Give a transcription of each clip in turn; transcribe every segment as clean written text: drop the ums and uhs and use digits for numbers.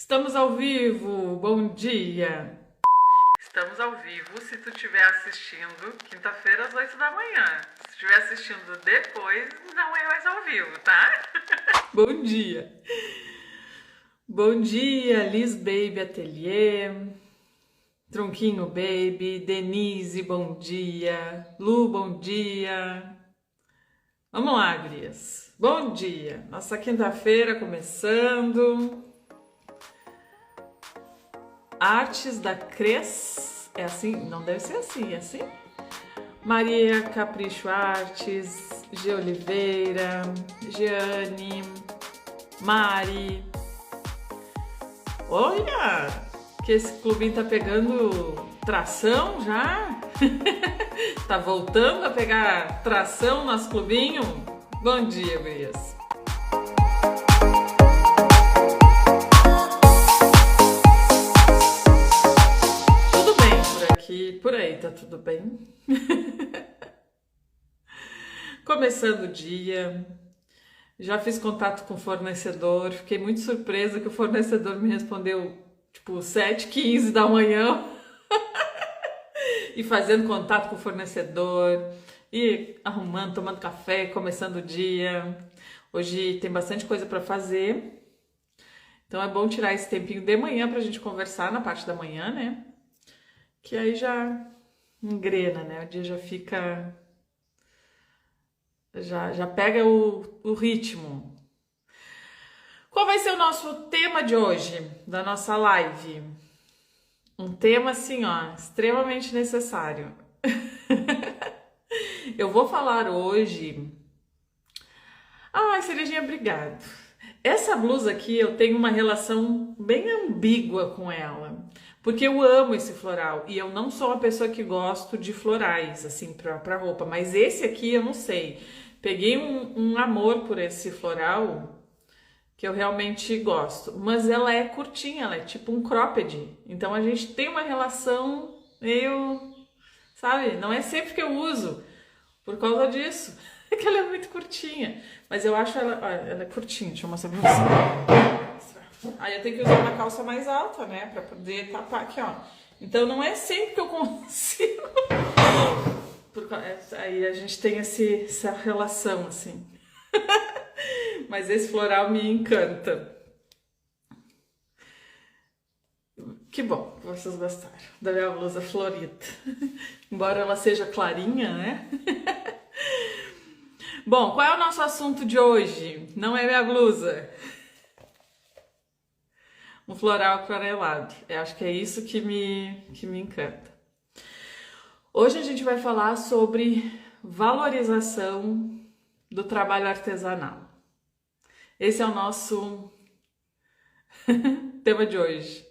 Estamos ao vivo, bom dia! Estamos ao vivo se tu estiver assistindo quinta-feira às 8 da manhã. Se estiver assistindo depois, não é mais ao vivo, tá? Bom dia! Bom dia, Liz Baby Atelier, Tronquinho Baby, Denise, bom dia, Lu, bom dia. Vamos lá, gurias. Bom dia! Nossa quinta-feira começando. Artes da Cres, é assim? Não deve ser assim, é assim? Maria Capricho Artes, G. Oliveira, Jeane, Mari. Olha, que esse clubinho tá pegando tração já? Tá voltando a pegar tração nosso clubinho? Bom dia, gurias. Por aí tá tudo bem. Começando o dia, já fiz contato com o fornecedor, fiquei muito surpresa que o fornecedor me respondeu tipo 7h15 da manhã e fazendo contato com o fornecedor e arrumando, tomando café, começando o dia. Hoje tem bastante coisa para fazer, então é bom tirar esse tempinho de manhã pra gente conversar na parte da manhã, né? Que aí já engrena, né? O dia já fica... Já pega o ritmo. Qual vai ser o nosso tema de hoje, da nossa live? Um tema, assim, ó, extremamente necessário. Eu vou falar hoje... Ai, Cerejinha, obrigado. Essa blusa aqui, eu tenho uma relação bem ambígua com ela. Porque eu amo esse floral e eu não sou uma pessoa que gosto de florais, assim, pra roupa. Mas esse aqui, eu não sei. Peguei um amor por esse floral que eu realmente gosto. Mas ela é curtinha, ela é tipo um cropped. Então a gente tem uma relação meio, sabe? Não é sempre que eu uso por causa disso. É que ela é muito curtinha. Mas eu acho ela... Olha, ela é curtinha, deixa eu mostrar pra você. Aí eu tenho que usar uma calça mais alta, né? Pra poder tapar aqui, ó. Então não é sempre que eu consigo. Aí a gente tem essa relação, assim. Mas esse floral me encanta. Que bom que vocês gostaram da minha blusa florida. Embora ela seja clarinha, né? Bom, qual é o nosso assunto de hoje? Não é minha blusa. Um floral aquarelado. Eu acho que é isso que me encanta. Hoje a gente vai falar sobre valorização do trabalho artesanal. Esse é o nosso tema de hoje.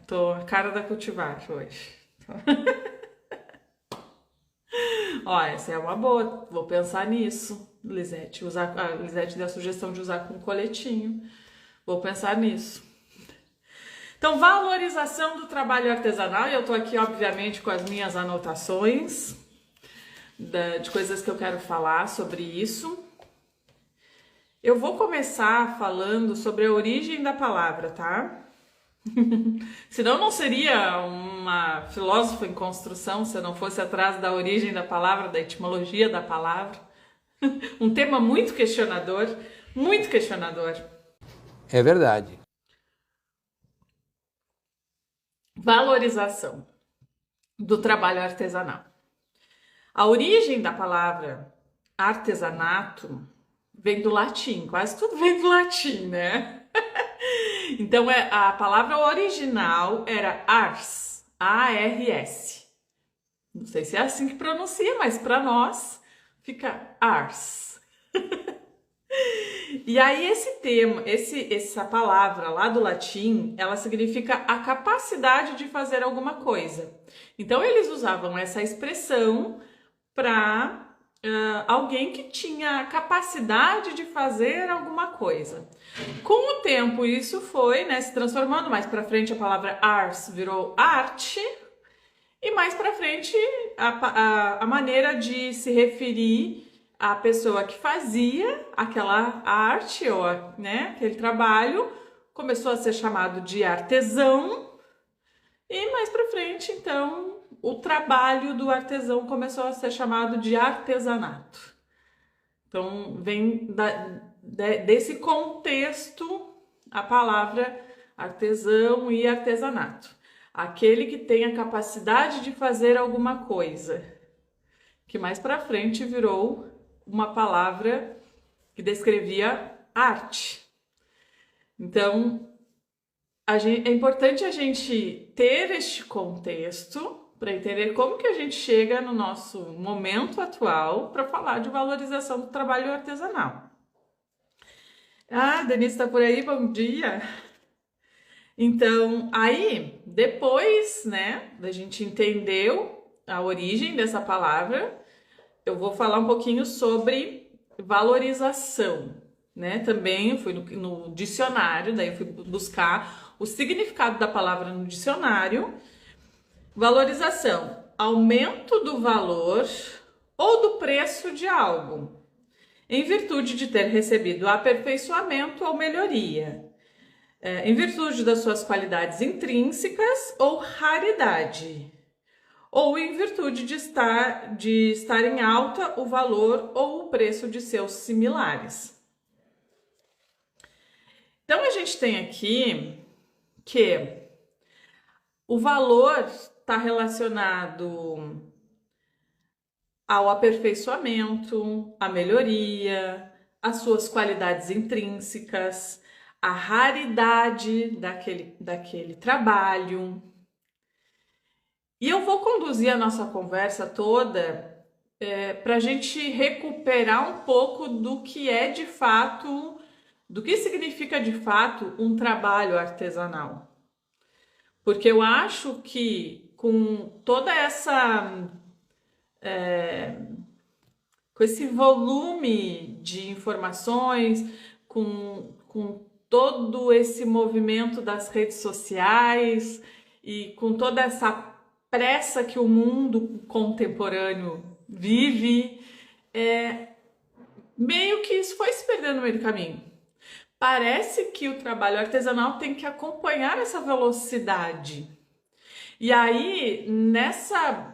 Tô a cara da cultivar hoje. Ó, essa é uma boa. Vou pensar nisso, Lisete. A Lisete deu a sugestão de usar com coletinho. Vou pensar nisso. Então, valorização do trabalho artesanal. E eu tô aqui, obviamente, com as minhas anotações de coisas que eu quero falar sobre isso. Eu vou começar falando sobre a origem da palavra, tá? Senão não seria uma filósofa em construção se eu não fosse atrás da origem da palavra, da etimologia da palavra. Um tema muito questionador, muito questionador. É verdade. Valorização do trabalho artesanal. A origem da palavra artesanato vem do latim, quase tudo vem do latim, né? Então a palavra original era ars, A-R-S. Não sei se é assim que pronuncia, mas para nós fica ars. E aí esse termo, essa palavra lá do latim, ela significa a capacidade de fazer alguma coisa. Então eles usavam essa expressão para alguém que tinha a capacidade de fazer alguma coisa. Com o tempo isso foi, né, se transformando. Mais para frente a palavra ars virou arte e mais para frente a maneira de se referir a pessoa que fazia aquela arte ou, né, aquele trabalho começou a ser chamado de artesão e mais para frente, então, o trabalho do artesão começou a ser chamado de artesanato. Então, vem desse contexto a palavra artesão e artesanato. Aquele que tem a capacidade de fazer alguma coisa, que mais para frente virou uma palavra que descrevia arte. Então, é importante a gente ter este contexto para entender como que a gente chega no nosso momento atual para falar de valorização do trabalho artesanal. Ah, Denise está por aí, bom dia! Então, aí, depois, né, da gente entendeu a origem dessa palavra, eu vou falar um pouquinho sobre valorização, né? Também eu fui no dicionário, daí eu fui buscar o significado da palavra no dicionário. Valorização, aumento do valor ou do preço de algo, em virtude de ter recebido aperfeiçoamento ou melhoria, em virtude das suas qualidades intrínsecas ou raridade, ou em virtude de estar em alta o valor ou o preço de seus similares. Então, a gente tem aqui que o valor está relacionado ao aperfeiçoamento, à melhoria, às suas qualidades intrínsecas, à raridade daquele trabalho. E eu vou conduzir a nossa conversa toda para a gente recuperar um pouco do que é de fato, do que significa de fato um trabalho artesanal. Porque eu acho que com toda com esse volume de informações, com todo esse movimento das redes sociais e com toda essa pressa que o mundo contemporâneo vive, meio que isso foi se perdendo no meio do caminho. Parece que o trabalho artesanal tem que acompanhar essa velocidade. E aí, nessa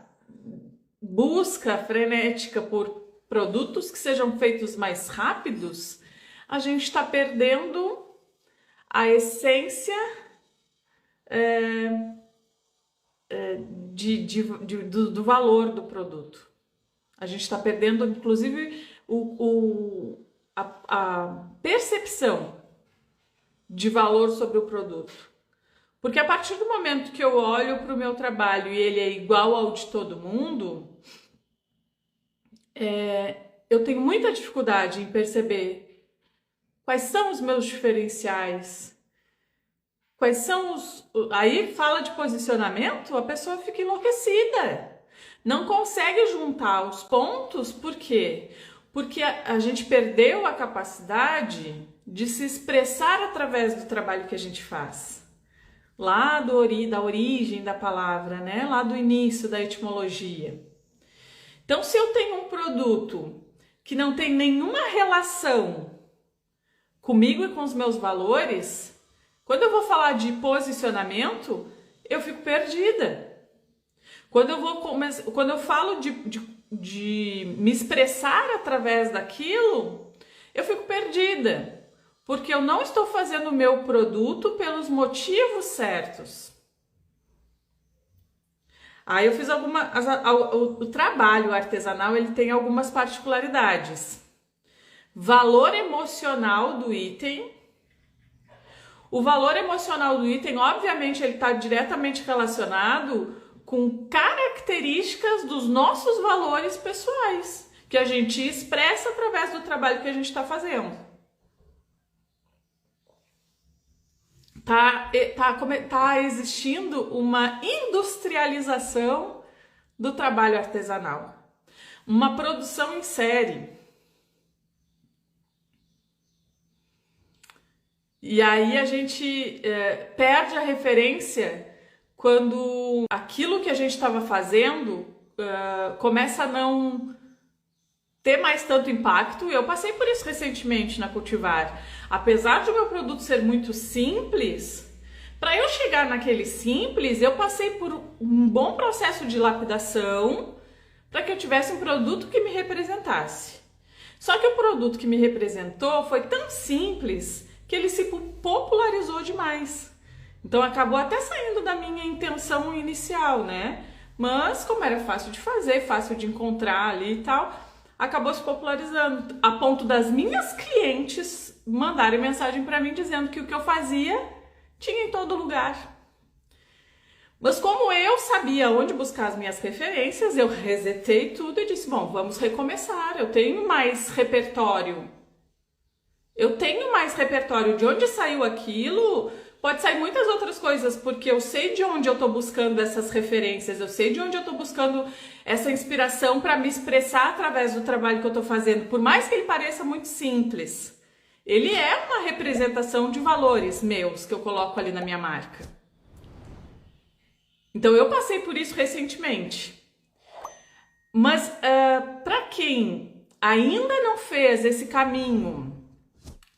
busca frenética por produtos que sejam feitos mais rápidos, a gente está perdendo a essência do valor do produto. A gente está perdendo, inclusive, a percepção de valor sobre o produto. Porque a partir do momento que eu olho para o meu trabalho e ele é igual ao de todo mundo, eu tenho muita dificuldade em perceber quais são os meus diferenciais, quais são os... Aí fala de posicionamento, a pessoa fica enlouquecida. Não consegue juntar os pontos, por quê? Porque a gente perdeu a capacidade de se expressar através do trabalho que a gente faz. Lá da origem da palavra, né? Lá do início da etimologia. Então, se eu tenho um produto que não tem nenhuma relação comigo e com os meus valores, quando eu vou falar de posicionamento, eu fico perdida. Quando eu falo de me expressar através daquilo, eu fico perdida. Porque eu não estou fazendo o meu produto pelos motivos certos. Aí eu fiz o trabalho artesanal, ele tem algumas particularidades. Valor emocional do item. O valor emocional do item, obviamente, ele está diretamente relacionado com características dos nossos valores pessoais, que a gente expressa através do trabalho que a gente está fazendo. Tá existindo uma industrialização do trabalho artesanal, uma produção em série. E aí a gente perde a referência quando aquilo que a gente estava fazendo começa a não ter mais tanto impacto. Eu passei por isso recentemente na Cultivar. Apesar de o meu produto ser muito simples, para eu chegar naquele simples, eu passei por um bom processo de lapidação para que eu tivesse um produto que me representasse. Só que o produto que me representou foi tão simples que ele se popularizou demais. Então acabou até saindo da minha intenção inicial, né? Mas como era fácil de fazer, fácil de encontrar ali e tal, acabou se popularizando, a ponto das minhas clientes mandarem mensagem para mim dizendo que o que eu fazia tinha em todo lugar. Mas como eu sabia onde buscar as minhas referências, eu resetei tudo e disse, bom, vamos recomeçar, eu tenho mais repertório. De onde saiu aquilo, pode sair muitas outras coisas, porque eu sei de onde eu estou buscando essas referências, eu sei de onde eu estou buscando essa inspiração para me expressar através do trabalho que eu estou fazendo, por mais que ele pareça muito simples. Ele é uma representação de valores meus que eu coloco ali na minha marca. Então eu passei por isso recentemente. Mas para quem ainda não fez esse caminho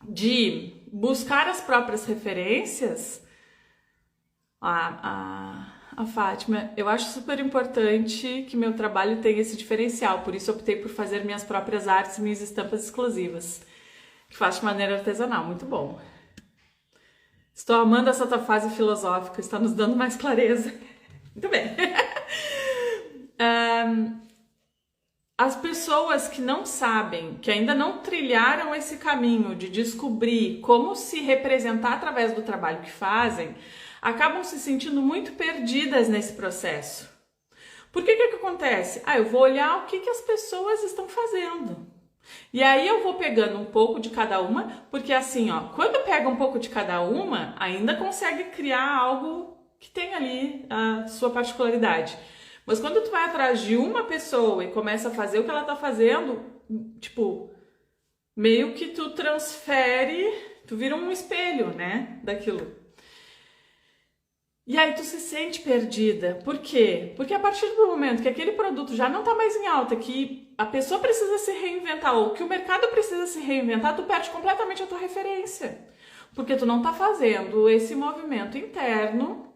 de buscar as próprias referências, a Fátima, eu acho super importante que meu trabalho tenha esse diferencial, por isso optei por fazer minhas próprias artes, minhas estampas exclusivas, que faço de maneira artesanal, muito bom. Estou amando essa tua fase filosófica, está nos dando mais clareza. Muito bem. As pessoas que não sabem, que ainda não trilharam esse caminho de descobrir como se representar através do trabalho que fazem, acabam se sentindo muito perdidas nesse processo. Por que acontece? Eu vou olhar o que as pessoas estão fazendo. E aí eu vou pegando um pouco de cada uma, porque assim, quando pega um pouco de cada uma, ainda consegue criar algo que tem ali a sua particularidade. Mas quando tu vai atrás de uma pessoa e começa a fazer o que ela tá fazendo, tipo, meio que tu transfere, tu vira um espelho, né, daquilo. E aí tu se sente perdida. Por quê? Porque a partir do momento que aquele produto já não tá mais em alta, que a pessoa precisa se reinventar, ou que o mercado precisa se reinventar, tu perde completamente a tua referência. Porque tu não tá fazendo esse movimento interno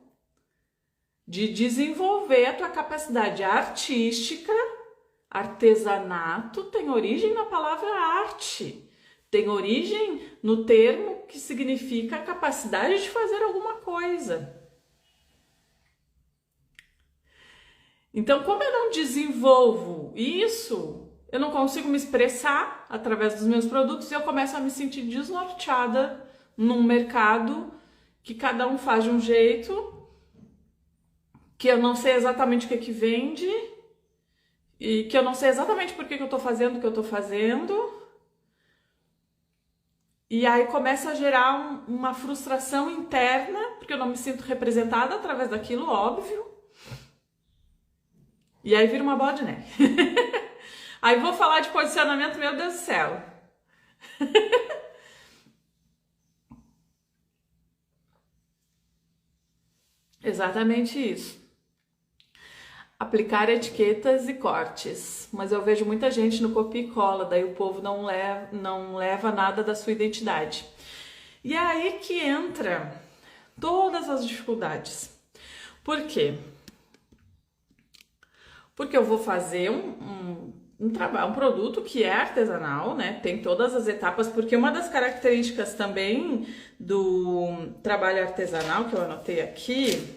de desenvolver a tua capacidade artística. Artesanato tem origem na palavra arte, tem origem no termo que significa a capacidade de fazer alguma coisa. Então, como eu não desenvolvo isso, eu não consigo me expressar através dos meus produtos e eu começo a me sentir desnorteada num mercado que cada um faz de um jeito, que eu não sei exatamente o que vende e que eu não sei exatamente por que eu tô fazendo o que eu tô fazendo. E aí começa a gerar uma frustração interna, porque eu não me sinto representada através daquilo, óbvio. E aí vira uma bola de neve. Aí vou falar de posicionamento, meu Deus do céu. Exatamente isso. Aplicar etiquetas e cortes, mas eu vejo muita gente no copia e cola, daí o povo não leva nada da sua identidade. E é aí que entra todas as dificuldades. Por quê? Porque eu vou fazer um produto que é artesanal, né? Tem todas as etapas, porque uma das características também do trabalho artesanal que eu anotei aqui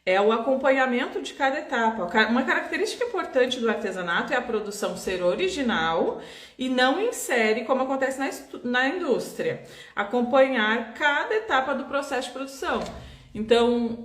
é o acompanhamento de cada etapa. Uma característica importante do artesanato é a produção ser original e não em série, como acontece na indústria. Acompanhar cada etapa do processo de produção. Então,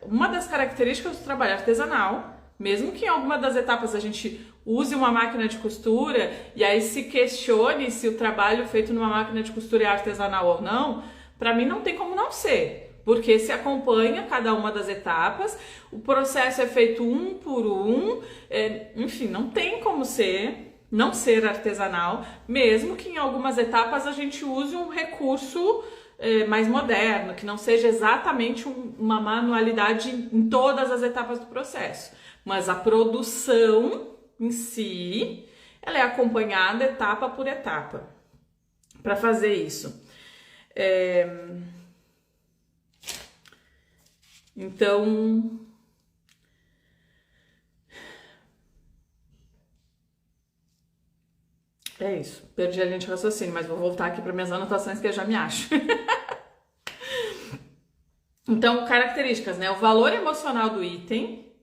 uma das características do trabalho artesanal, mesmo que em alguma das etapas a gente use uma máquina de costura e aí se questione se o trabalho feito numa máquina de costura é artesanal ou não, para mim não tem como não ser. Porque se acompanha cada uma das etapas, o processo é feito um por um, enfim, não tem como não ser artesanal, mesmo que em algumas etapas a gente use um recurso mais moderno, que não seja exatamente uma manualidade em todas as etapas do processo. Mas a produção em si, ela é acompanhada etapa por etapa para fazer isso. Então, é isso. Perdi a linha de raciocínio, mas vou voltar aqui para minhas anotações que eu já me acho. Então, características, né? O valor emocional do item.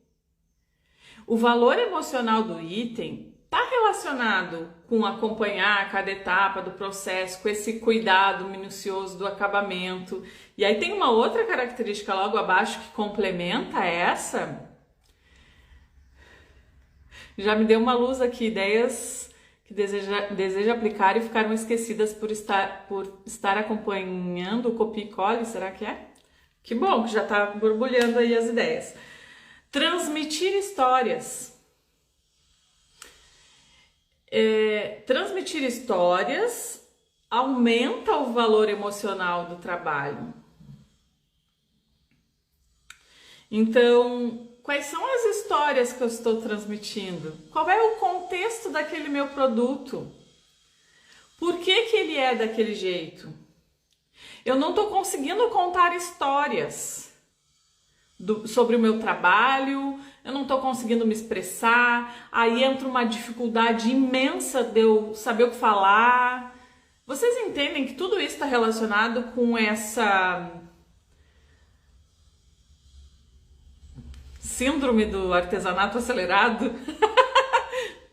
O valor emocional do item está relacionado com acompanhar cada etapa do processo, com esse cuidado minucioso do acabamento. E aí tem uma outra característica logo abaixo que complementa essa. Já me deu uma luz aqui, ideias que deseja aplicar e ficaram esquecidas por estar acompanhando o copia e cole, será que é? Que bom que já está borbulhando aí as ideias. Transmitir histórias. Transmitir histórias aumenta o valor emocional do trabalho. Então, quais são as histórias que eu estou transmitindo? Qual é o contexto daquele meu produto? Por que ele é daquele jeito? Eu não estou conseguindo contar histórias sobre o meu trabalho, eu não estou conseguindo me expressar, aí entra uma dificuldade imensa de eu saber o que falar. Vocês entendem que tudo isso está relacionado com essa síndrome do artesanato acelerado?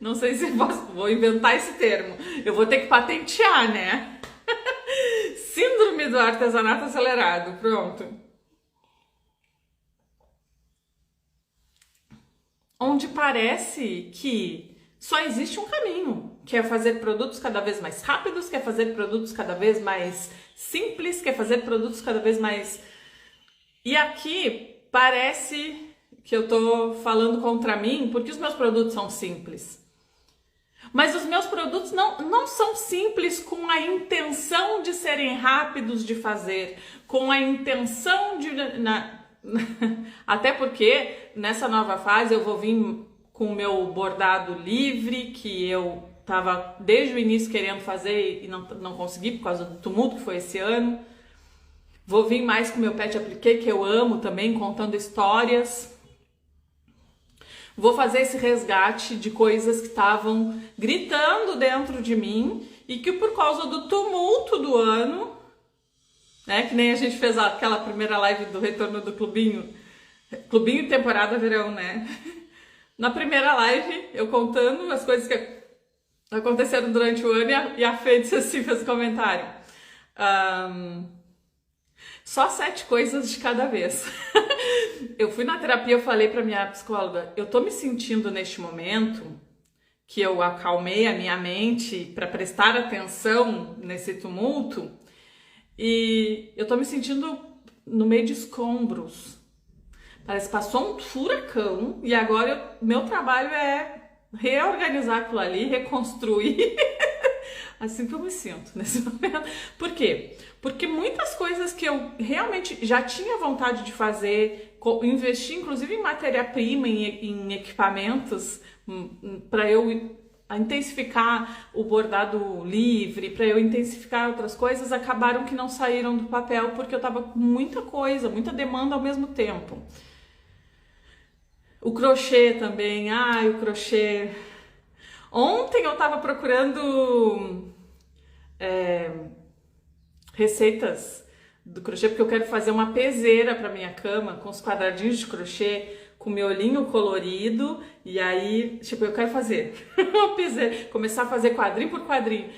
Não sei se vou inventar esse termo, eu vou ter que patentear, né? Síndrome do artesanato acelerado, pronto. Onde parece que só existe um caminho, que é fazer produtos cada vez mais rápidos, que é fazer produtos cada vez mais simples, que é fazer produtos cada vez mais... E aqui parece que eu tô falando contra mim, porque os meus produtos são simples. Mas os meus produtos não são simples com a intenção de serem rápidos de fazer, com a intenção de... Até porque nessa nova fase eu vou vir com o meu bordado livre, que eu tava desde o início querendo fazer e não consegui por causa do tumulto que foi esse ano. Vou vir mais com o meu pet appliqué, que eu amo também, contando histórias. Vou fazer esse resgate de coisas que estavam gritando dentro de mim e que por causa do tumulto do ano, né, que nem a gente fez aquela primeira live do retorno do clubinho temporada verão, né? Na primeira live, eu contando as coisas que aconteceram durante o ano e a Fê disse assim, fez comentário. Só 7 coisas de cada vez. Eu fui na terapia, eu falei pra minha psicóloga, eu tô me sentindo neste momento que eu acalmei a minha mente para prestar atenção nesse tumulto e eu tô me sentindo no meio de escombros. Parece que passou um furacão e agora meu trabalho é reorganizar aquilo ali, reconstruir. Assim que eu me sinto nesse momento. Por quê? Porque muitas coisas que eu realmente já tinha vontade de fazer, investir inclusive em matéria-prima, em equipamentos, para eu intensificar o bordado livre, para eu intensificar outras coisas, acabaram que não saíram do papel porque eu tava com muita coisa, muita demanda ao mesmo tempo. O crochê também, o crochê. Ontem eu tava procurando receitas do crochê, porque eu quero fazer uma peseira para minha cama com os quadradinhos de crochê, com miolinho colorido, e aí, tipo, eu quero fazer uma peseira, começar a fazer quadrinho por quadrinho.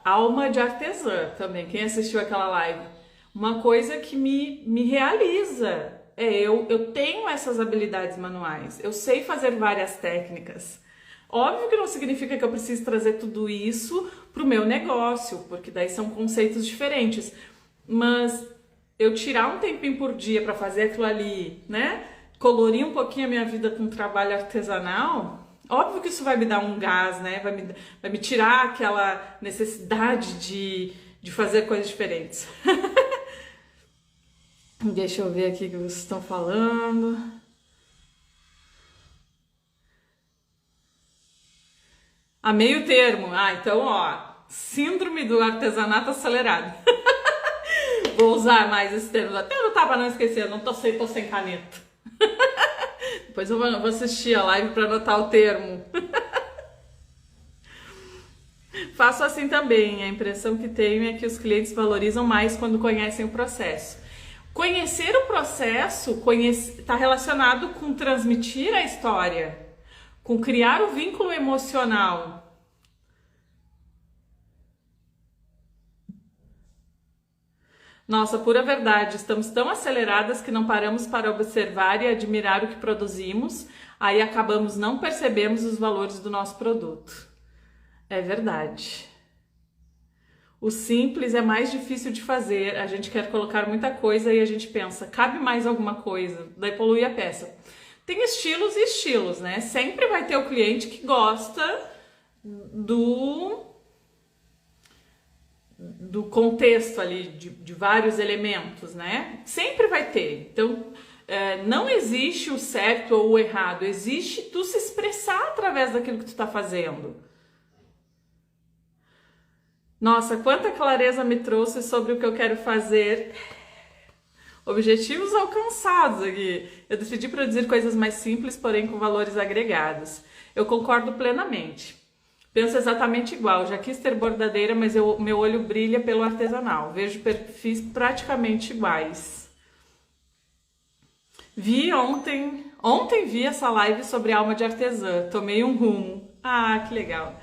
Alma de artesã também, quem assistiu aquela live. Uma coisa que me realiza. Eu tenho essas habilidades manuais, eu sei fazer várias técnicas. Óbvio que não significa que eu preciso trazer tudo isso para o meu negócio, porque daí são conceitos diferentes. Mas eu tirar um tempinho por dia para fazer aquilo ali, né? Colorir um pouquinho a minha vida com trabalho artesanal, óbvio que isso vai me dar um gás, né? Vai me tirar aquela necessidade de fazer coisas diferentes. Deixa eu ver aqui o que vocês estão falando. A meio termo. Ah, então, ó, síndrome do artesanato acelerado. Vou usar mais esse termo. Até anotar para não esquecer, não tô sem caneta. Depois eu vou assistir a live para anotar o termo. Faço assim também. A impressão que tenho é que os clientes valorizam mais quando conhecem o processo. Conhecer o processo está relacionado com transmitir a história, com criar o vínculo emocional. Nossa, pura verdade, estamos tão aceleradas que não paramos para observar e admirar o que produzimos, aí acabamos não percebemos os valores do nosso produto. É verdade. O simples é mais difícil de fazer, a gente quer colocar muita coisa e a gente pensa, cabe mais alguma coisa, daí polui a peça. Tem estilos e estilos, né? Sempre vai ter o cliente que gosta do contexto ali, de vários elementos, né? Sempre vai ter. Então, não existe o certo ou o errado, existe tu se expressar através daquilo que tu tá fazendo. Nossa, quanta clareza me trouxe sobre o que eu quero fazer. Objetivos alcançados aqui. Eu decidi produzir coisas mais simples, porém com valores agregados. Eu concordo plenamente. Penso exatamente igual, já quis ter bordadeira, mas meu olho brilha pelo artesanal. Vejo perfis praticamente iguais. Ontem vi essa live sobre alma de artesã, tomei um rumo. Ah, que legal.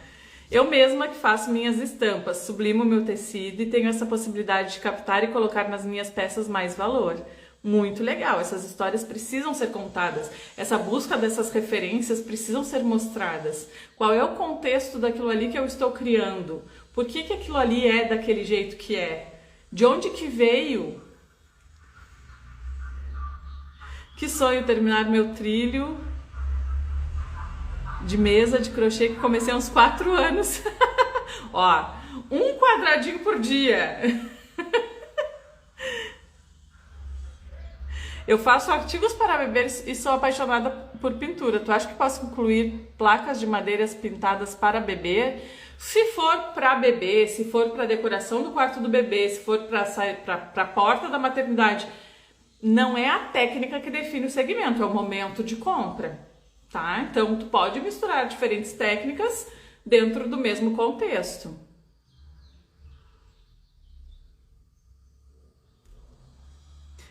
Eu mesma que faço minhas estampas, sublimo meu tecido e tenho essa possibilidade de captar e colocar nas minhas peças mais valor. Muito legal, essas histórias precisam ser contadas, essa busca dessas referências precisam ser mostradas. Qual é o contexto daquilo ali que eu estou criando? Por que aquilo ali é daquele jeito que é? De onde que veio? Que sonho terminar meu trilho de mesa de crochê que comecei há uns 4 anos. Ó, 1 quadradinho por dia. Eu faço artigos para bebês e sou apaixonada por pintura. Tu acha que posso incluir placas de madeiras pintadas para bebê? Se for para bebê, se for para decoração do quarto do bebê, se for para sair para a porta da maternidade, não é a técnica que define o segmento, é o momento de compra, tá? Então tu pode misturar diferentes técnicas dentro do mesmo contexto.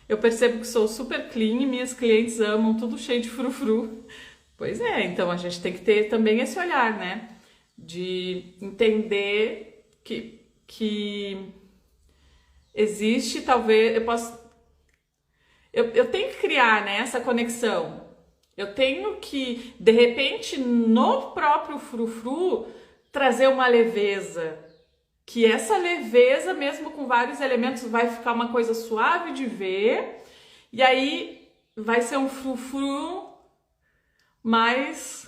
Eu percebo que sou super clean e minhas clientes amam tudo cheio de frufru. Pois é, então a gente tem que ter também esse olhar, né? De entender que existe, talvez, eu tenho que criar, né, essa conexão. Eu tenho que, de repente, no próprio frufru, trazer uma leveza. Que essa leveza, mesmo com vários elementos, vai ficar uma coisa suave de ver. E aí vai ser um frufru mais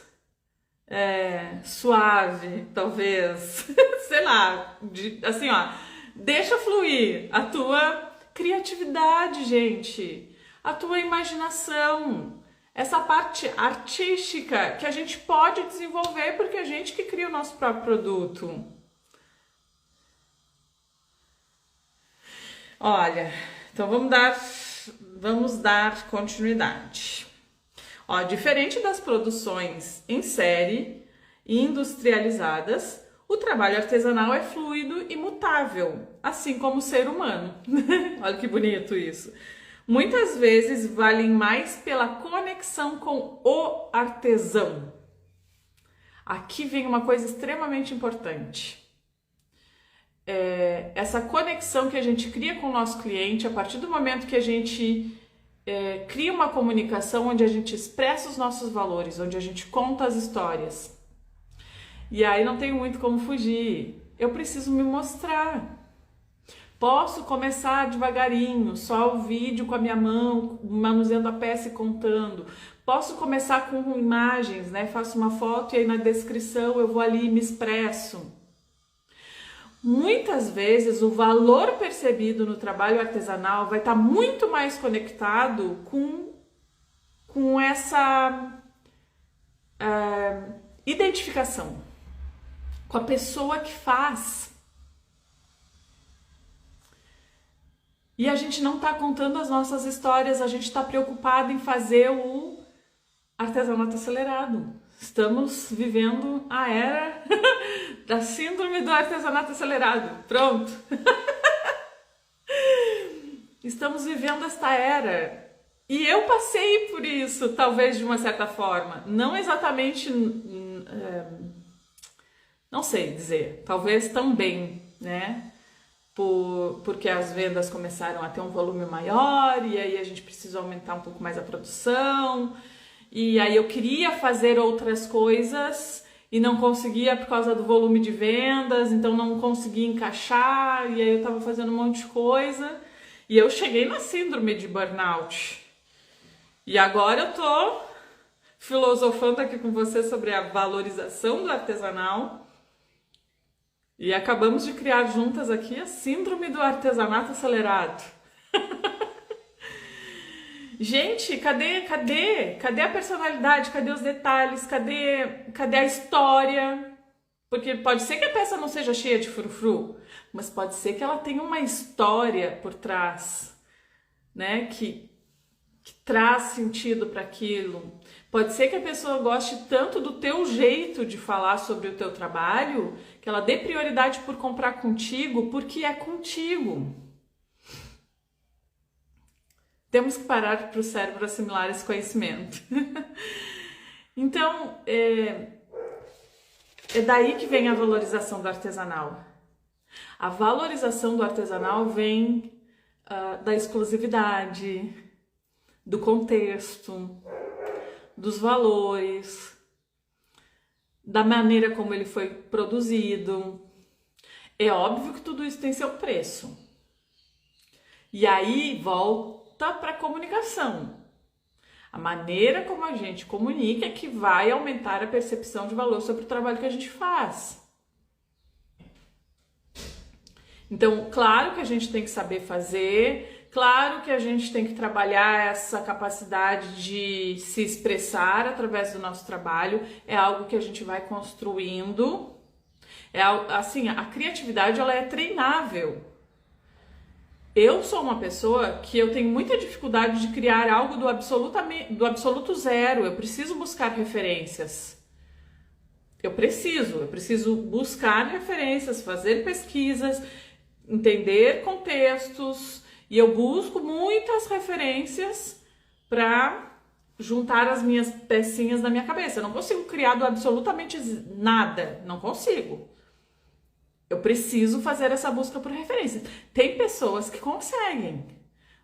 suave, talvez. Sei lá, assim, ó. Deixa fluir a tua criatividade, gente. A tua imaginação. Essa parte artística que a gente pode desenvolver porque é a gente que cria o nosso próprio produto. Olha, então vamos dar continuidade. Ó, diferente das produções em série e industrializadas, o trabalho artesanal é fluido e mutável, assim como o ser humano. Olha que bonito isso. Muitas vezes valem mais pela conexão com o artesão. Aqui vem uma coisa extremamente importante. Essa conexão que a gente cria com o nosso cliente, a partir do momento que a gente cria uma comunicação onde a gente expressa os nossos valores, onde a gente conta as histórias. E aí não tem muito como fugir. Eu preciso me mostrar. Posso começar devagarinho, só o vídeo com a minha mão, manuseando a peça e contando. Posso começar com imagens, né? Faço uma foto e aí na descrição eu vou ali e me expresso. Muitas vezes o valor percebido no trabalho artesanal vai estar muito mais conectado com essa identificação. com a pessoa que faz. E a gente não está contando as nossas histórias, a gente está preocupado em fazer o artesanato acelerado. Estamos vivendo a era da síndrome do artesanato acelerado. Pronto! Estamos vivendo esta era. E eu passei por isso, talvez de uma certa forma. Não exatamente, não sei dizer, talvez também, né? Porque as vendas começaram a ter um volume maior e aí a gente precisou aumentar um pouco mais a produção. E aí eu queria fazer outras coisas e não conseguia por causa do volume de vendas, então não conseguia encaixar, e aí eu tava fazendo um monte de coisa. E eu cheguei na síndrome de burnout. E agora eu tô filosofando aqui com você sobre a valorização do artesanal. E acabamos de criar juntas aqui a síndrome do artesanato acelerado. Gente, cadê a personalidade? Cadê os detalhes? Cadê a história? Porque pode ser que a peça não seja cheia de frufru, mas pode ser que ela tenha uma história por trás, né? Que traz sentido para aquilo. Pode ser que a pessoa goste tanto do teu jeito de falar sobre o teu trabalho, que ela dê prioridade por comprar contigo, porque é contigo. Temos que parar para o cérebro assimilar esse conhecimento. Então, é daí que vem a valorização do artesanal. A valorização do artesanal vem da exclusividade, do contexto, dos valores, da maneira como ele foi produzido. É óbvio que tudo isso tem seu preço. E aí volta para a comunicação. A maneira como a gente comunica é que vai aumentar a percepção de valor sobre o trabalho que a gente faz. Então, claro que a gente tem que saber fazer, claro que a gente tem que trabalhar essa capacidade de se expressar através do nosso trabalho, é algo que a gente vai construindo. Assim, a criatividade ela é treinável. Eu sou uma pessoa que eu tenho muita dificuldade de criar algo do absoluto zero. Eu preciso buscar referências. Eu preciso buscar referências, fazer pesquisas, entender contextos, e eu busco muitas referências para juntar as minhas pecinhas na minha cabeça. Eu não consigo criar do absolutamente nada, não consigo. Eu preciso fazer essa busca por referências. Tem pessoas que conseguem,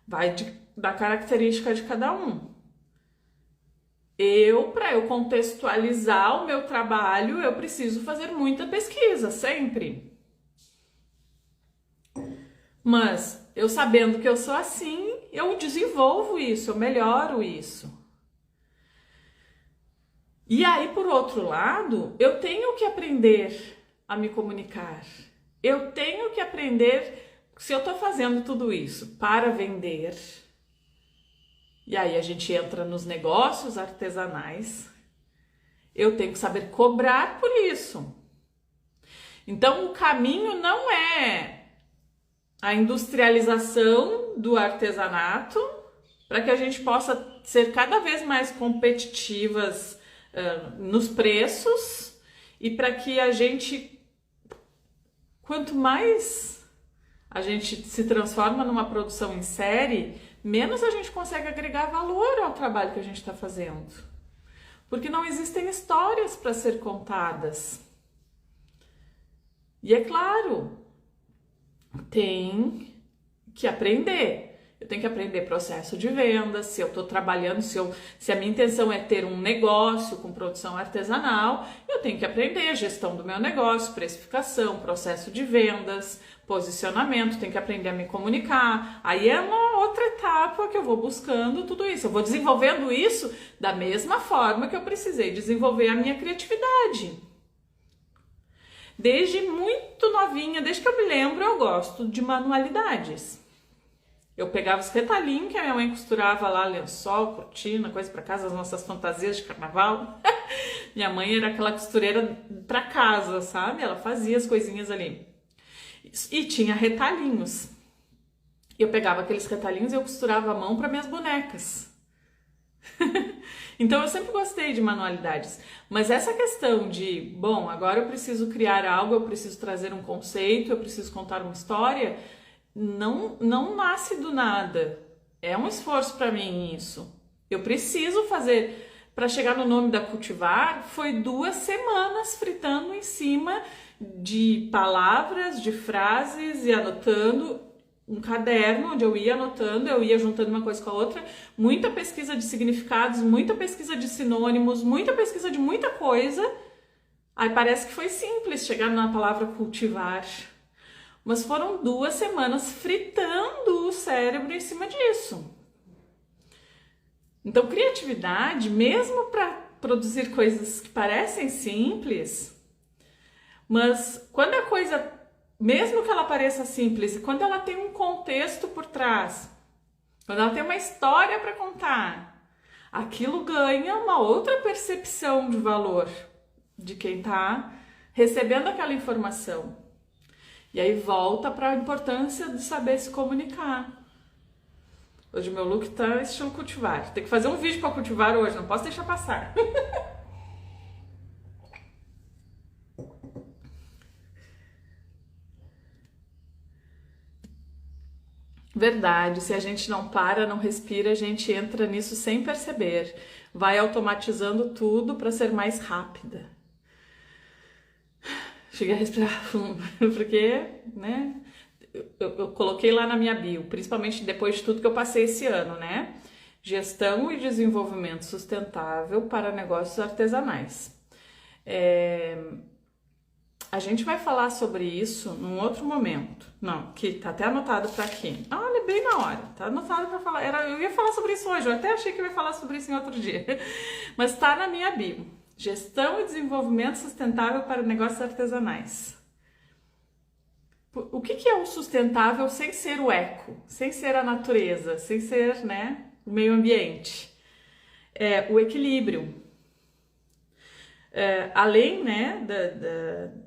vai da característica de cada um. Para eu contextualizar o meu trabalho, eu preciso fazer muita pesquisa, sempre. Mas eu sabendo que eu sou assim, eu desenvolvo isso, eu melhoro isso. E aí, por outro lado, eu tenho que aprender a me comunicar. Eu tenho que aprender, se eu estou fazendo tudo isso para vender, e aí a gente entra nos negócios artesanais, eu tenho que saber cobrar por isso. Então, o caminho não é a industrialização do artesanato, para que a gente possa ser cada vez mais competitivas nos preços, e para que a gente, quanto mais a gente se transforma numa produção em série, menos a gente consegue agregar valor ao trabalho que a gente está fazendo. Porque não existem histórias para ser contadas. E é claro, tem que aprender. Eu tenho que aprender processo de venda, se eu estou trabalhando, se a minha intenção é ter um negócio com produção artesanal, eu tenho que aprender gestão do meu negócio, precificação, processo de vendas, posicionamento, tenho que aprender a me comunicar. Aí é uma outra etapa que eu vou buscando tudo isso. Eu vou desenvolvendo isso da mesma forma que eu precisei desenvolver a minha criatividade. Desde muito novinha, desde que eu me lembro, eu gosto de manualidades. Eu pegava os retalhinhos que a minha mãe costurava lá, lençol, cortina, coisa para casa, as nossas fantasias de carnaval. Minha mãe era aquela costureira pra casa, sabe? Ela fazia as coisinhas ali. E tinha retalhinhos. Eu pegava aqueles retalhinhos e eu costurava a mão para minhas bonecas. Então eu sempre gostei de manualidades. Mas essa questão de, bom, agora eu preciso criar algo, eu preciso trazer um conceito, eu preciso contar uma história, não nasce do nada. É um esforço para mim isso. Eu preciso fazer. Para chegar no nome da Cultivar, foi 2 semanas fritando em cima de palavras, de frases e anotando um caderno onde eu ia anotando, eu ia juntando uma coisa com a outra, muita pesquisa de significados, muita pesquisa de sinônimos, muita pesquisa de muita coisa. Aí parece que foi simples chegar na palavra cultivar, mas foram 2 semanas fritando o cérebro em cima disso. Então, criatividade, mesmo para produzir coisas que parecem simples, mas quando a coisa, mesmo que ela pareça simples, e quando ela tem um contexto por trás, quando ela tem uma história para contar, aquilo ganha uma outra percepção de valor de quem está recebendo aquela informação. E aí volta para a importância de saber se comunicar. Hoje meu look tá estilo cultivar. Tem que fazer um vídeo para cultivar hoje, não posso deixar passar. Verdade, se a gente não para, não respira, a gente entra nisso sem perceber. Vai automatizando tudo para ser mais rápida. Cheguei a respirar fundo, porque, né? Eu coloquei lá na minha bio, principalmente depois de tudo que eu passei esse ano, né? Gestão e desenvolvimento sustentável para negócios artesanais. A gente vai falar sobre isso num outro momento. Não, que tá até anotado para aqui. Olha, bem na hora. Tá anotado para falar. Eu ia falar sobre isso hoje, eu até achei que eu ia falar sobre isso em outro dia. Mas tá na minha bio. Gestão e desenvolvimento sustentável para negócios artesanais. O que é o sustentável sem ser o eco, sem ser a natureza, sem ser, né, o meio ambiente? É o equilíbrio. Além, né,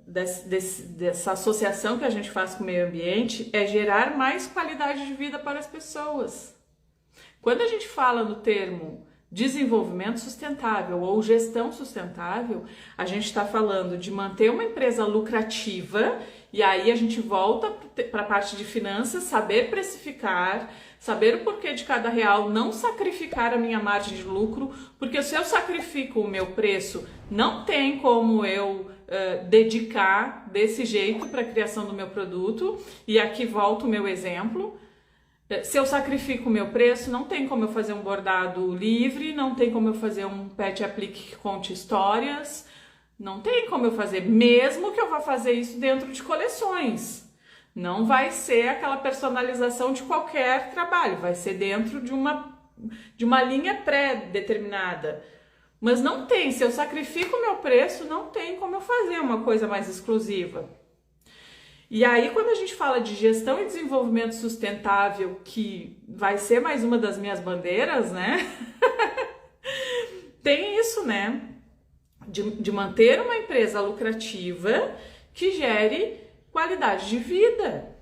dessa associação que a gente faz com o meio ambiente, é gerar mais qualidade de vida para as pessoas. Quando a gente fala no termo desenvolvimento sustentável ou gestão sustentável, a gente está falando de manter uma empresa lucrativa, e aí a gente volta para a parte de finanças, saber precificar, saber o porquê de cada real, não sacrificar a minha margem de lucro, porque se eu sacrifico o meu preço, não tem como eu dedicar desse jeito para a criação do meu produto, e aqui volta o meu exemplo. Se eu sacrifico o meu preço, não tem como eu fazer um bordado livre, não tem como eu fazer um pet applique que conte histórias, não tem como eu fazer, mesmo que eu vá fazer isso dentro de coleções. Não vai ser aquela personalização de qualquer trabalho, vai ser dentro de uma linha pré-determinada. Mas não tem, se eu sacrifico o meu preço, não tem como eu fazer uma coisa mais exclusiva. E aí, quando a gente fala de gestão e desenvolvimento sustentável, que vai ser mais uma das minhas bandeiras, né? Tem isso, né? De manter uma empresa lucrativa que gere qualidade de vida.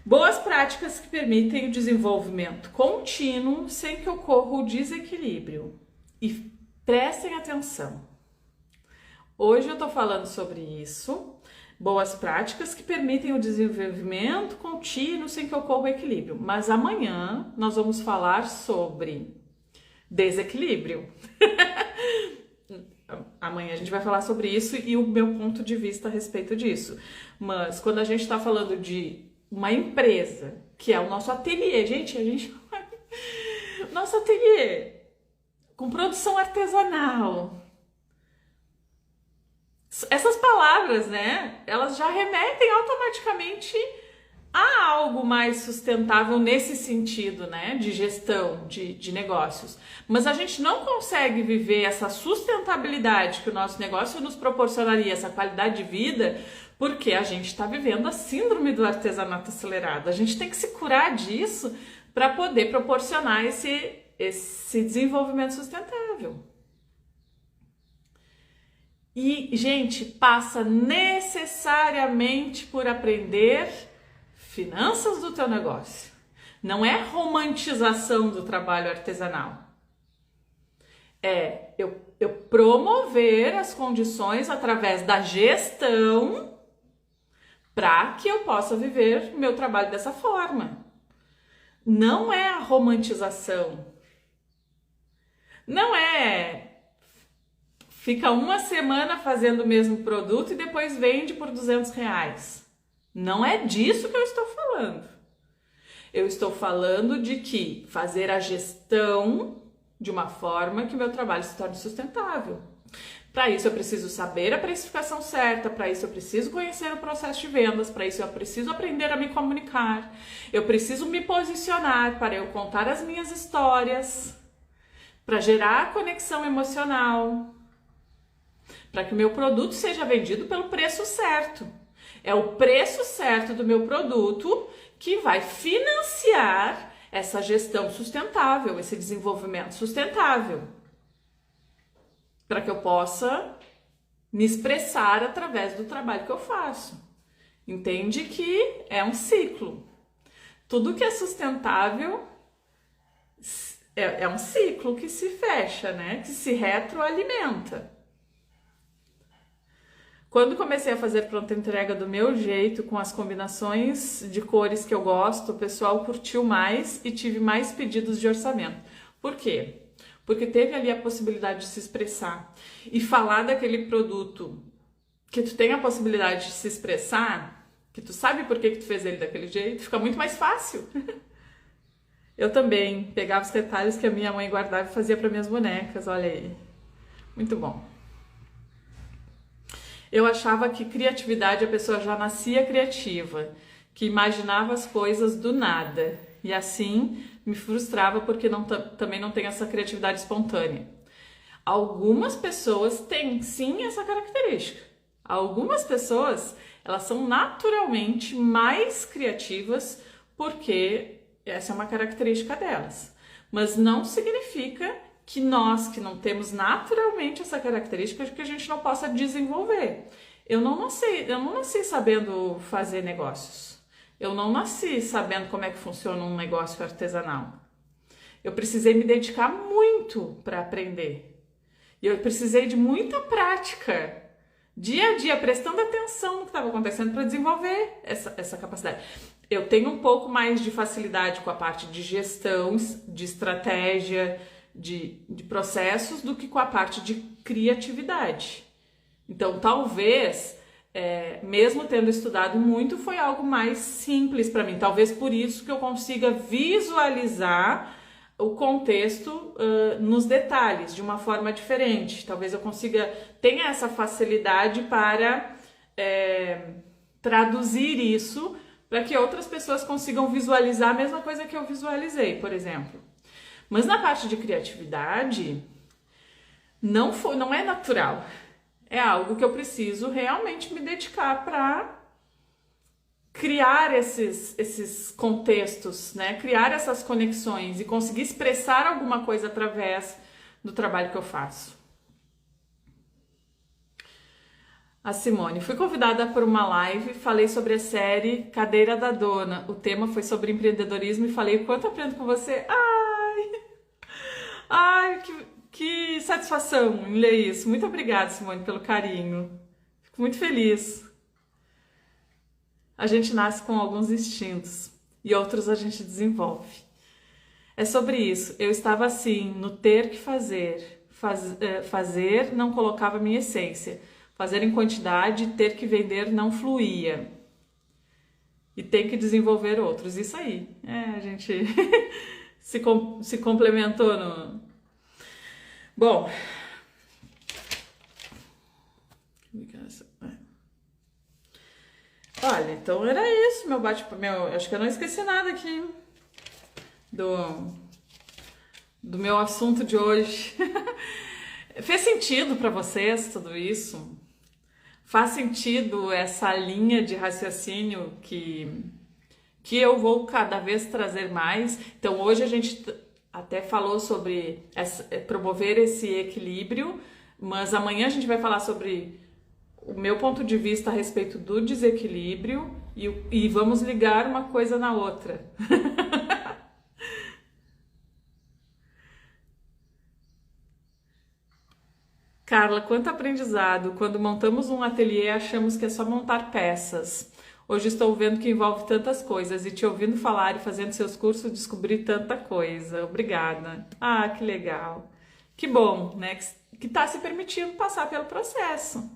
Boas práticas que permitem o desenvolvimento contínuo sem que ocorra o desequilíbrio. E prestem atenção. Hoje eu tô falando sobre isso, boas práticas que permitem o desenvolvimento contínuo sem que ocorra o equilíbrio. Mas amanhã nós vamos falar sobre desequilíbrio. Amanhã a gente vai falar sobre isso e o meu ponto de vista a respeito disso. Mas quando a gente tá falando de uma empresa, que é o nosso ateliê, nosso ateliê com produção artesanal. Essas palavras, né, elas já remetem automaticamente a algo mais sustentável nesse sentido, né, de gestão, de negócios. Mas a gente não consegue viver essa sustentabilidade que o nosso negócio nos proporcionaria, essa qualidade de vida, porque a gente está vivendo a síndrome do artesanato acelerado. A gente tem que se curar disso para poder proporcionar esse desenvolvimento sustentável. E, gente, passa necessariamente por aprender finanças do teu negócio. Não é romantização do trabalho artesanal. É eu promover as condições através da gestão para que eu possa viver meu trabalho dessa forma. Não é a romantização. Não é fica uma semana fazendo o mesmo produto e depois vende por R$200. Não é disso que eu estou falando. Eu estou falando de que fazer a gestão de uma forma que o meu trabalho se torne sustentável. Para isso eu preciso saber a precificação certa, para isso eu preciso conhecer o processo de vendas, para isso eu preciso aprender a me comunicar, eu preciso me posicionar para eu contar as minhas histórias, para gerar conexão emocional, para que o meu produto seja vendido pelo preço certo. É o preço certo do meu produto que vai financiar essa gestão sustentável, esse desenvolvimento sustentável, para que eu possa me expressar através do trabalho que eu faço. Entende que é um ciclo. Tudo que é sustentável é um ciclo que se fecha, né? Que se retroalimenta. Quando comecei a fazer pronta entrega do meu jeito, com as combinações de cores que eu gosto, o pessoal curtiu mais e tive mais pedidos de orçamento. Por quê? Porque teve ali a possibilidade de se expressar e falar daquele produto que tu tem a possibilidade de se expressar, que tu sabe por que tu fez ele daquele jeito, fica muito mais fácil. Eu também pegava os detalhes que a minha mãe guardava e fazia para minhas bonecas, olha aí. Muito bom. Eu achava que criatividade, a pessoa já nascia criativa, que imaginava as coisas do nada. E assim me frustrava porque também não tem essa criatividade espontânea. Algumas pessoas têm sim essa característica. Algumas pessoas, elas são naturalmente mais criativas porque essa é uma característica delas. Mas não significa que nós que não temos naturalmente essa característica de que a gente não possa desenvolver. Eu não nasci sabendo fazer negócios. Eu não nasci sabendo como é que funciona um negócio artesanal. Eu precisei me dedicar muito para aprender. E eu precisei de muita prática, dia a dia, prestando atenção no que estava acontecendo para desenvolver essa capacidade. Eu tenho um pouco mais de facilidade com a parte de gestão, de estratégia, de processos do que com a parte de criatividade. Então, talvez, mesmo tendo estudado muito, foi algo mais simples para mim. Talvez por isso que eu consiga visualizar o contexto nos detalhes, de uma forma diferente. Talvez eu tenha essa facilidade para traduzir isso para que outras pessoas consigam visualizar a mesma coisa que eu visualizei, por exemplo. Mas na parte de criatividade, não é natural. É algo que eu preciso realmente me dedicar para criar esses contextos, né? Criar essas conexões e conseguir expressar alguma coisa através do trabalho que eu faço. A Simone, fui convidada para uma live, falei sobre a série Cadeira da Dona. O tema foi sobre empreendedorismo e falei o quanto aprendo com você. Ai, que satisfação em ler isso. Muito obrigada, Simone, pelo carinho. Fico muito feliz. A gente nasce com alguns instintos e outros a gente desenvolve. É sobre isso. Eu estava assim, no ter que fazer. Fazer não colocava minha essência. Fazer em quantidade, ter que vender não fluía. E tem que desenvolver outros. Isso aí. A gente se complementou no... Bom, olha, então era isso, acho que eu não esqueci nada aqui do meu assunto de hoje. Fez sentido para vocês tudo isso? Faz sentido essa linha de raciocínio que eu vou cada vez trazer mais? Então hoje a gente até falou sobre promover esse equilíbrio, mas amanhã a gente vai falar sobre o meu ponto de vista a respeito do desequilíbrio e vamos ligar uma coisa na outra. Carla, quanto aprendizado! Quando montamos um ateliê, achamos que é só montar peças. Hoje estou vendo que envolve tantas coisas e te ouvindo falar e fazendo seus cursos, descobri tanta coisa. Obrigada. Ah, que legal. Que bom, né? Que tá se permitindo passar pelo processo.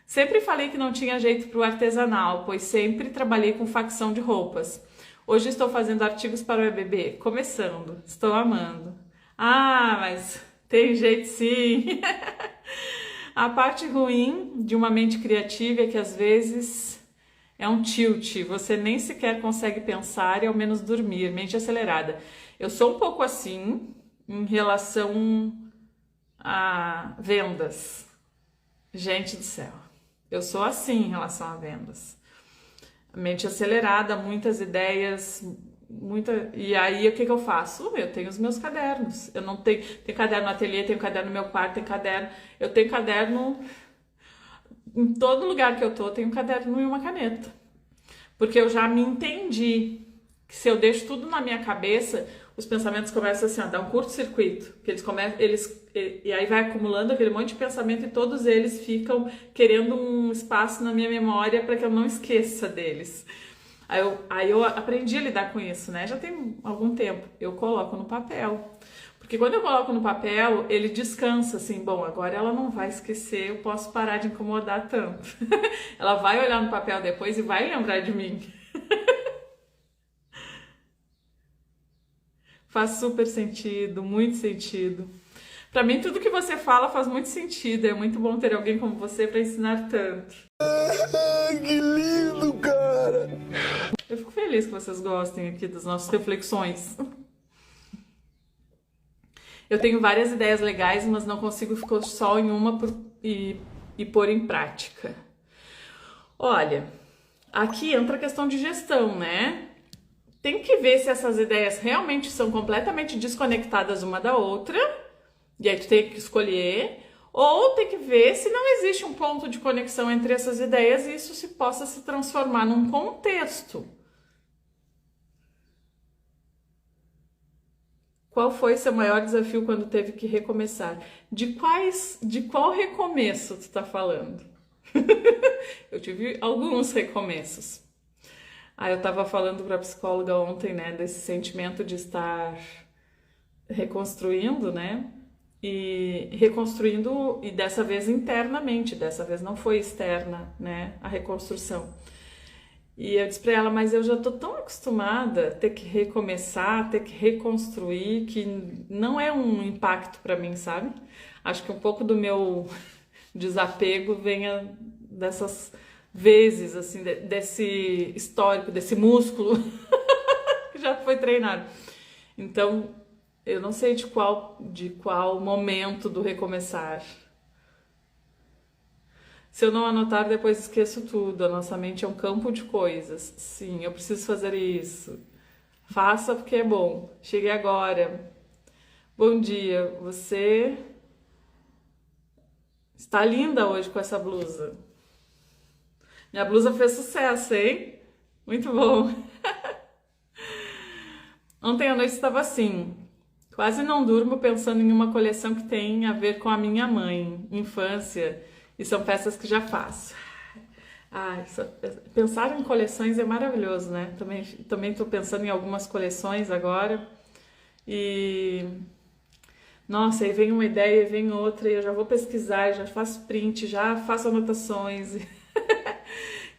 Sempre falei que não tinha jeito para o artesanal, pois sempre trabalhei com facção de roupas. Hoje estou fazendo artigos para o EBB, começando. Estou amando. Ah, mas tem jeito sim. A parte ruim de uma mente criativa é que às vezes é um tilt, você nem sequer consegue pensar e ao menos dormir, mente acelerada. Eu sou um pouco assim em relação a vendas. Gente do céu, eu sou assim em relação a vendas. Mente acelerada, muitas ideias, e aí o que eu faço? Eu tenho os meus cadernos. Eu não tenho caderno no ateliê, tenho caderno no meu quarto, eu tenho caderno em todo lugar que eu tô, tenho um caderno e uma caneta. Porque eu já me entendi que se eu deixo tudo na minha cabeça, os pensamentos começam assim, a dar um curto-circuito, que e aí vai acumulando aquele monte de pensamento e todos eles ficam querendo um espaço na minha memória para que eu não esqueça deles. Aí eu aprendi a lidar com isso, né? Já tem algum tempo. Eu coloco no papel. Porque quando eu coloco no papel, ele descansa, assim, bom, agora ela não vai esquecer, eu posso parar de incomodar tanto. Ela vai olhar no papel depois e vai lembrar de mim. Faz super sentido, muito sentido. Pra mim, tudo que você fala faz muito sentido. É muito bom ter alguém como você para ensinar tanto. Que lindo, cara! Eu fico feliz que vocês gostem aqui das nossas reflexões. Eu tenho várias ideias legais, mas não consigo ficar só em uma e pôr em prática. Olha, aqui entra a questão de gestão, né? Tem que ver se essas ideias realmente são completamente desconectadas uma da outra, e aí tu tem que escolher, ou tem que ver se não existe um ponto de conexão entre essas ideias e isso possa se transformar num contexto. Qual foi seu maior desafio quando teve que recomeçar? De qual recomeço tu tá falando? Eu tive alguns recomeços. Eu tava falando pra psicóloga ontem, né, desse sentimento de estar reconstruindo, né? E reconstruindo, e dessa vez internamente, dessa vez não foi externa, né, a reconstrução. E eu disse pra ela, mas eu já tô tão acostumada a ter que recomeçar, ter que reconstruir, que não é um impacto pra mim, sabe? Acho que um pouco do meu desapego venha dessas vezes, assim, desse histórico, desse músculo que já foi treinado. Então, eu não sei de qual momento do recomeçar. Se eu não anotar, depois esqueço tudo. A nossa mente é um campo de coisas. Sim, eu preciso fazer isso. Faça porque é bom. Chegue agora. Bom dia. Você está linda hoje com essa blusa. Minha blusa fez sucesso, hein? Muito bom. Ontem à noite estava assim. Quase não durmo pensando em uma coleção que tem a ver com a minha mãe, infância. E são peças que já faço. Pensar em coleções é maravilhoso, né? Também estou pensando em algumas coleções agora. E nossa, aí vem uma ideia, vem outra, e eu já vou pesquisar, já faço print, já faço anotações.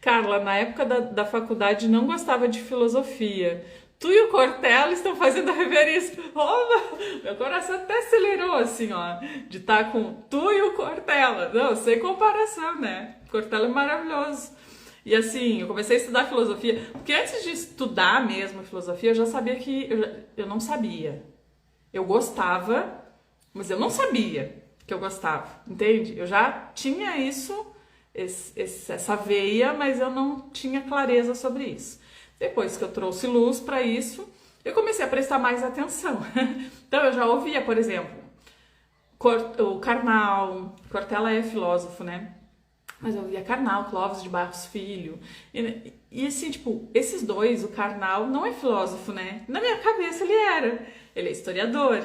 Carla, na época da faculdade não gostava de filosofia. Tu e o Cortella estão fazendo a reverência. Oh, meu coração até acelerou assim, ó, de estar com tu e o Cortella. Não, sem comparação, né? O Cortella é maravilhoso. E assim, eu comecei a estudar filosofia, porque antes de estudar mesmo filosofia, eu já sabia que eu não sabia. Eu gostava, mas eu não sabia que eu gostava, entende? Eu já tinha essa veia, mas eu não tinha clareza sobre isso. Depois que eu trouxe luz para isso, eu comecei a prestar mais atenção. Então eu já ouvia, por exemplo, o Karnal, Cortella é filósofo, né? Mas eu ouvia Karnal, Clóvis de Barros Filho. E assim, tipo, esses dois, o Karnal não é filósofo, né? Na minha cabeça ele era. Ele é historiador.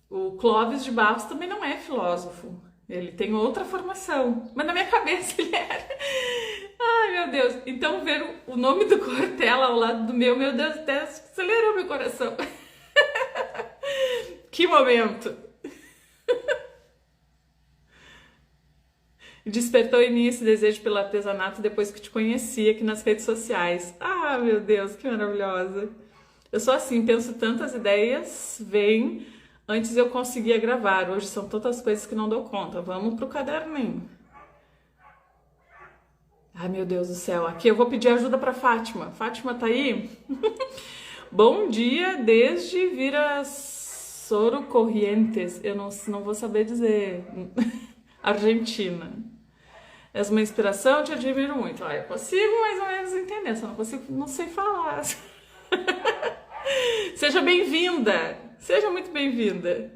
O Clóvis de Barros também não é filósofo. Ele tem outra formação. Mas na minha cabeça ele era. Ai, meu Deus. Então ver o nome do Cortella ao lado do meu Deus, até acelerou meu coração. Que momento. Despertou em mim esse desejo pelo artesanato depois que te conheci aqui nas redes sociais. Ah, meu Deus, que maravilhosa. Eu sou assim, penso tantas ideias, vêm antes eu conseguia gravar. Hoje são tantas coisas que não dou conta. Vamos pro caderninho. Ai, meu Deus do céu. Aqui eu vou pedir ajuda para Fátima. Fátima tá aí? Bom dia desde Virasoro Corrientes. Eu não vou saber dizer. Argentina. És uma inspiração, te admiro muito. Eu consigo mais ou menos entender, só não sei falar. Seja bem-vinda, seja muito bem-vinda.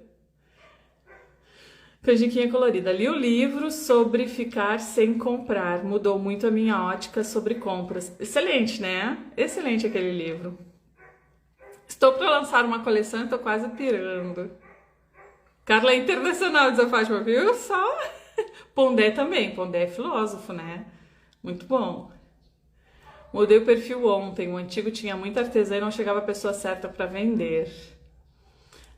Canjiquinha colorida. Li o livro sobre ficar sem comprar. Mudou muito a minha ótica sobre compras. Excelente, né? Excelente aquele livro. Estou para lançar uma coleção e estou quase pirando. Carla é internacional, diz a Fátima, viu só? Pondé também, Pondé é filósofo, né? Muito bom. Mudei o perfil ontem, o antigo tinha muita artesã e não chegava a pessoa certa para vender.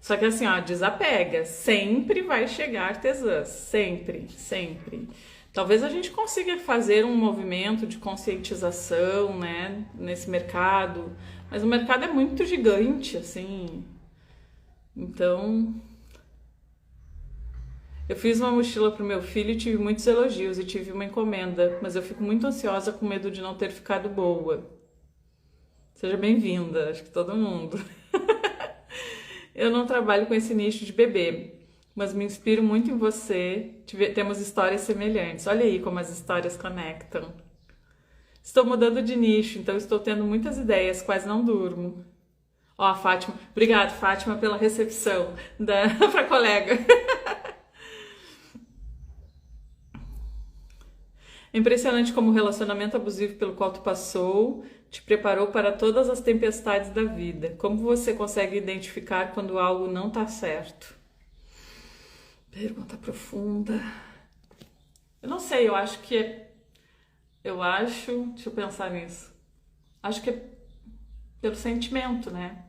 Só que assim, ó, desapega, sempre vai chegar artesã, sempre, sempre. Talvez a gente consiga fazer um movimento de conscientização, né, nesse mercado, mas o mercado é muito gigante, assim, então... Eu fiz uma mochila pro meu filho e tive muitos elogios e tive uma encomenda, mas eu fico muito ansiosa com medo de não ter ficado boa. Seja bem-vinda, acho que todo mundo. Eu não trabalho com esse nicho de bebê, mas me inspiro muito em você. Temos histórias semelhantes. Olha aí como as histórias conectam. Estou mudando de nicho, então estou tendo muitas ideias, quase não durmo. Ó, a Fátima. Obrigada, Fátima, pela recepção pra colega. É impressionante como o relacionamento abusivo pelo qual tu passou te preparou para todas as tempestades da vida. Como você consegue identificar quando algo não tá certo? Pergunta profunda. Eu não sei, eu acho que é... deixa eu pensar nisso. Acho que é pelo sentimento, né?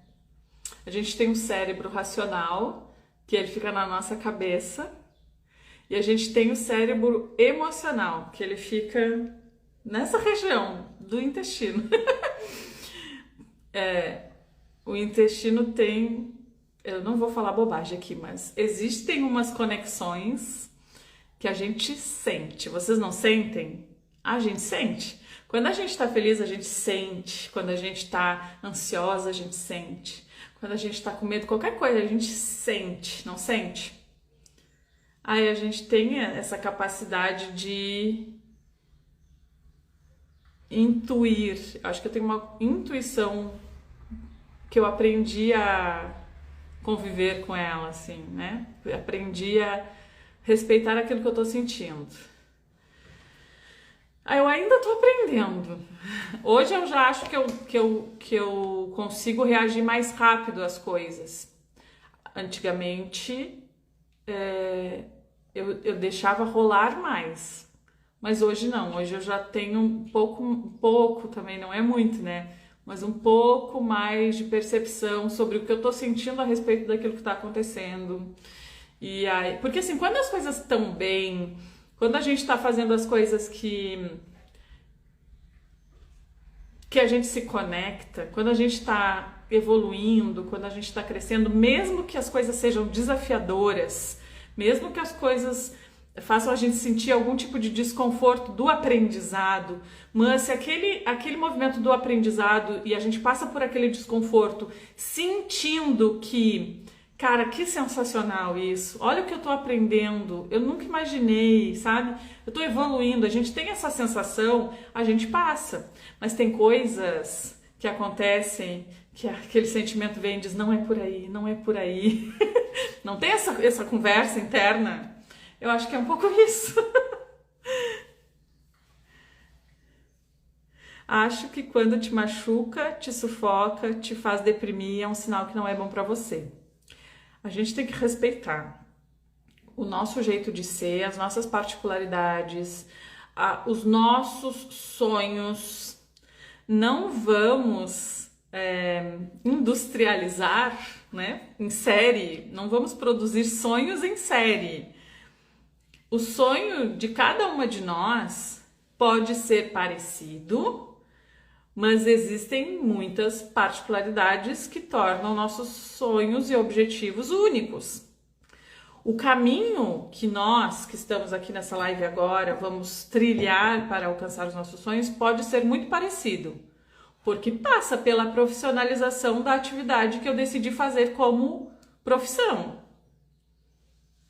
A gente tem um cérebro racional, que ele fica na nossa cabeça, e a gente tem o cérebro emocional, que ele fica nessa região do intestino. O intestino tem... Eu não vou falar bobagem aqui, mas existem umas conexões que a gente sente. Vocês não sentem? A gente sente. Quando a gente tá feliz, a gente sente. Quando a gente tá ansiosa, a gente sente. Quando a gente tá com medo, qualquer coisa, a gente sente. Não sente? Aí a gente tem essa capacidade de intuir. Acho que eu tenho uma intuição que eu aprendi a conviver com ela, assim, né? Eu aprendi a respeitar aquilo que eu tô sentindo. Aí eu ainda tô aprendendo. Hoje eu já acho que eu consigo reagir mais rápido às coisas. Antigamente... eu deixava rolar mais, mas hoje não, hoje eu já tenho um pouco também, não é muito, né, mas um pouco mais de percepção sobre o que eu tô sentindo a respeito daquilo que tá acontecendo. E aí, porque assim, quando as coisas estão bem, quando a gente tá fazendo as coisas que a gente se conecta, quando a gente tá evoluindo, quando a gente tá crescendo, mesmo que as coisas sejam desafiadoras, mesmo que as coisas façam a gente sentir algum tipo de desconforto do aprendizado, mas se aquele movimento do aprendizado e a gente passa por aquele desconforto sentindo que, cara, que sensacional isso, olha o que eu tô aprendendo, eu nunca imaginei, sabe? Eu tô evoluindo, a gente tem essa sensação, a gente passa, mas tem coisas que acontecem que aquele sentimento vem e diz, não é por aí, não é por aí. Não tem essa conversa interna? Eu acho que é um pouco isso. Acho que quando te machuca, te sufoca, te faz deprimir, é um sinal que não é bom para você. A gente tem que respeitar o nosso jeito de ser, as nossas particularidades, os nossos sonhos. Não vamos industrializar, né, em série, não vamos produzir sonhos em série. O sonho de cada uma de nós pode ser parecido, mas existem muitas particularidades que tornam nossos sonhos e objetivos únicos. O caminho que nós, que estamos aqui nessa live agora, vamos trilhar para alcançar os nossos sonhos pode ser muito parecido, porque passa pela profissionalização da atividade que eu decidi fazer como profissão.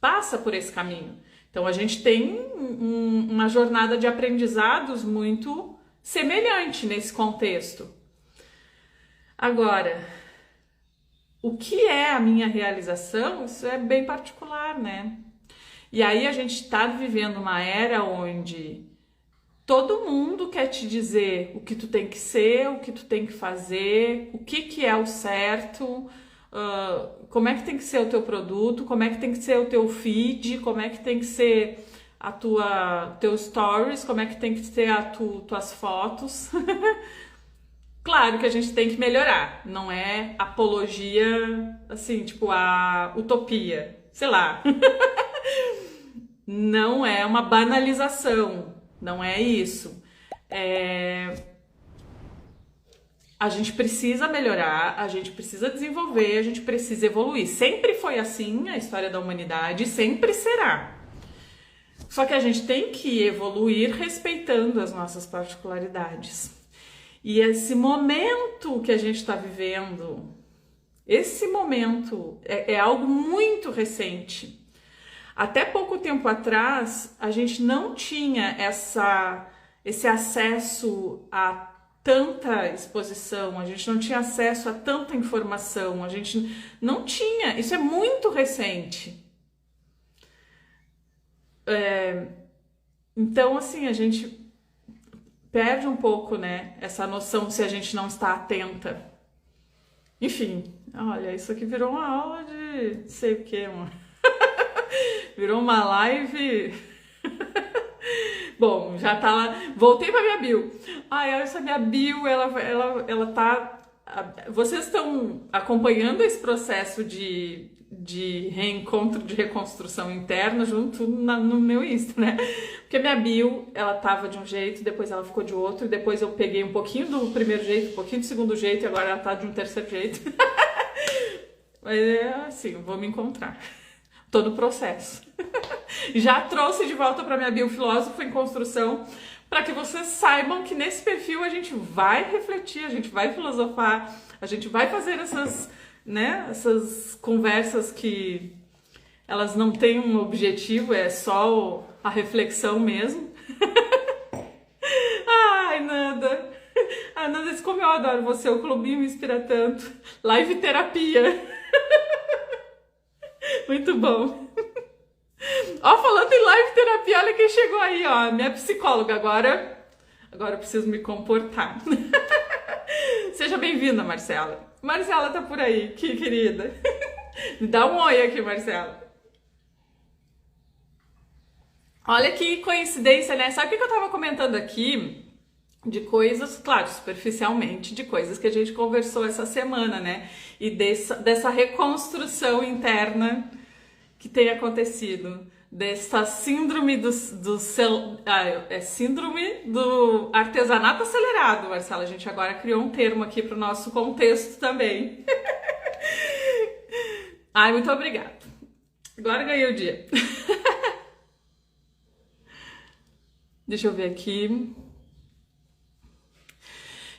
Passa por esse caminho. Então a gente tem uma jornada de aprendizados muito semelhante nesse contexto. Agora, o que é a minha realização? Isso é bem particular, né? E aí a gente está vivendo uma era onde todo mundo quer te dizer o que tu tem que ser, o que tu tem que fazer, o que é o certo, como é que tem que ser o teu produto, como é que tem que ser o teu feed, como é que tem que ser teu stories, como é que tem que ser tuas fotos. Claro que a gente tem que melhorar, não é apologia, assim, tipo a utopia, sei lá. Não é uma banalização, não é isso. A gente precisa melhorar, a gente precisa desenvolver, a gente precisa evoluir. Sempre foi assim a história da humanidade, sempre será. Só que a gente tem que evoluir respeitando as nossas particularidades. E esse momento que a gente está vivendo, esse momento é algo muito recente. Até pouco tempo atrás, a gente não tinha esse acesso a tanta exposição, a gente não tinha acesso a tanta informação, a gente não tinha. Isso é muito recente. Então, assim, a gente perde um pouco, né, essa noção se a gente não está atenta. Enfim, olha, isso aqui virou uma aula de sei o que, mano. Virou uma live. Bom, já tá lá. Voltei pra minha bio. Ai, essa minha bio, ela tá. Vocês estão acompanhando esse processo de reencontro, de reconstrução interna junto no meu Insta, né? Porque minha bio, ela tava de um jeito, depois ela ficou de outro, depois eu peguei um pouquinho do primeiro jeito, um pouquinho do segundo jeito, e agora ela tá de um terceiro jeito. Mas é assim, eu vou me encontrar. Todo o processo. Já trouxe de volta para minha bio Filósofo em Construção, para que vocês saibam que nesse perfil a gente vai refletir, a gente vai filosofar, a gente vai fazer essas conversas que elas não têm um objetivo, é só a reflexão mesmo. Ai, Nanda. Ah, Nanda disse, como eu adoro você, o clubinho me inspira tanto. Live terapia. Muito bom. Ó, falando em live terapia, olha quem chegou aí, ó. Minha psicóloga. Agora eu preciso me comportar. Seja bem-vinda, Marcela. Marcela tá por aí, que querida. Me dá um oi aqui, Marcela. Olha que coincidência, né? Sabe o que eu tava comentando aqui? De coisas, claro, superficialmente, de coisas que a gente conversou essa semana, né? E dessa reconstrução interna que tem acontecido. Dessa síndrome síndrome do artesanato acelerado, Marcela. A gente agora criou um termo aqui para o nosso contexto também. Ai, muito obrigada. Agora ganhei o dia. Deixa eu ver aqui.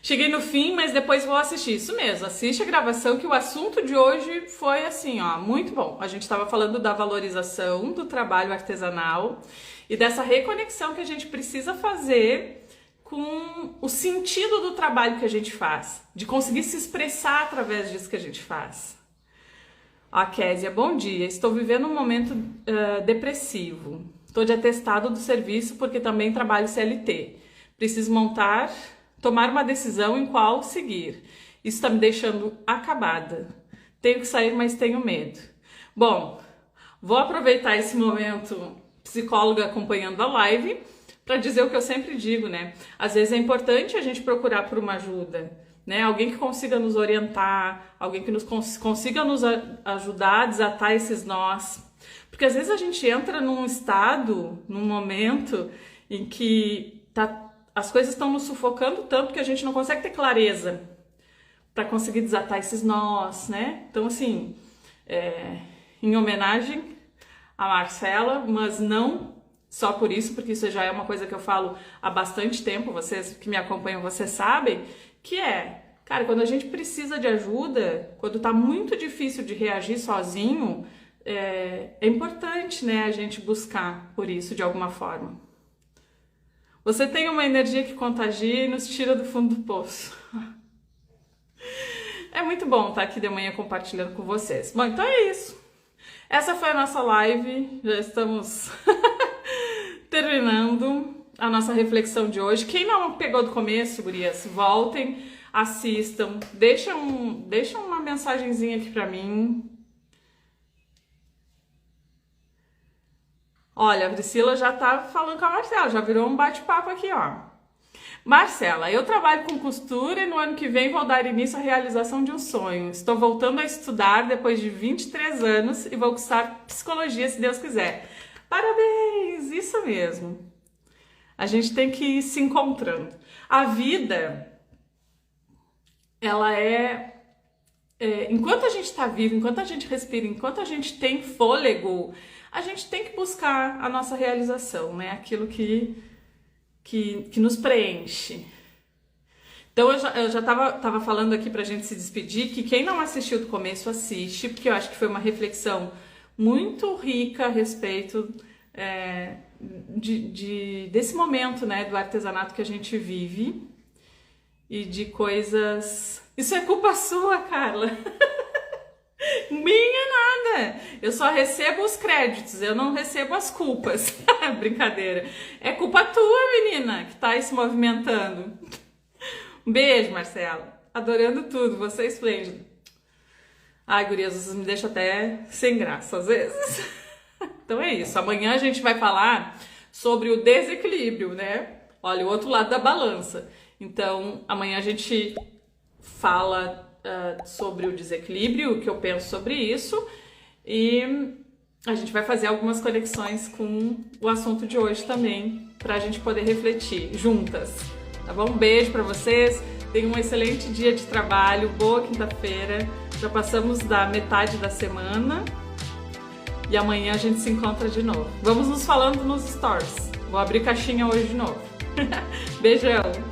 Cheguei no fim, mas depois vou assistir. Isso mesmo, assiste a gravação, que o assunto de hoje foi assim, ó, muito bom. A gente estava falando da valorização do trabalho artesanal e dessa reconexão que a gente precisa fazer com o sentido do trabalho que a gente faz, de conseguir se expressar através disso que a gente faz. A Késia, bom dia, estou vivendo um momento depressivo. Estou de atestado do serviço porque também trabalho CLT. Preciso tomar uma decisão em qual seguir. Isso está me deixando acabada. Tenho que sair, mas tenho medo. Bom, vou aproveitar esse momento psicóloga acompanhando a live para dizer o que eu sempre digo, né? Às vezes é importante a gente procurar por uma ajuda, né? Alguém que consiga nos orientar, alguém que consiga nos ajudar a desatar esses nós. Porque às vezes a gente entra num estado, num momento em que as coisas estão nos sufocando tanto que a gente não consegue ter clareza para conseguir desatar esses nós, né? Então, assim, em homenagem a Marcela, mas não só por isso, porque isso já é uma coisa que eu falo há bastante tempo, vocês que me acompanham, vocês sabem, que cara, quando a gente precisa de ajuda, quando tá muito difícil de reagir sozinho, é importante, né, a gente buscar por isso de alguma forma. Você tem uma energia que contagia e nos tira do fundo do poço. É muito bom estar aqui de manhã compartilhando com vocês. Bom, então é isso. Essa foi a nossa live, já estamos terminando a nossa reflexão de hoje. Quem não pegou do começo, gurias, voltem, assistam, deixa uma mensagenzinha aqui pra mim. Olha, a Priscila já tá falando com a Marcela, já virou um bate-papo aqui, ó. Marcela, eu trabalho com costura e no ano que vem vou dar início à realização de um sonho. Estou voltando a estudar depois de 23 anos e vou cursar psicologia, se Deus quiser. Parabéns, isso mesmo. A gente tem que ir se encontrando. A vida, ela enquanto a gente está vivo, enquanto a gente respira, enquanto a gente tem fôlego, a gente tem que buscar a nossa realização, né? Aquilo que nos preenche. Então eu já tava falando aqui pra gente se despedir, que quem não assistiu do começo, assiste, porque eu acho que foi uma reflexão muito rica a respeito desse momento, né, do artesanato que a gente vive e de coisas... Isso é culpa sua, Carla. Minha nada. Eu só recebo os créditos, eu não recebo as culpas. Brincadeira. É culpa tua, menina, que tá aí se movimentando. Um beijo, Marcela. Adorando tudo, você é esplêndida. Ai, gurias, vocês me deixam até sem graça às vezes. Então é isso. Amanhã a gente vai falar sobre o desequilíbrio, né? Olha, o outro lado da balança. Então, amanhã a gente fala sobre o desequilíbrio, o que eu penso sobre isso, e a gente vai fazer algumas conexões com o assunto de hoje também, pra gente poder refletir juntas, tá bom? Um beijo pra vocês, tenham um excelente dia de trabalho, boa quinta-feira, já passamos da metade da semana e amanhã a gente se encontra de novo. Vamos nos falando nos stories, vou abrir caixinha hoje de novo. Beijão!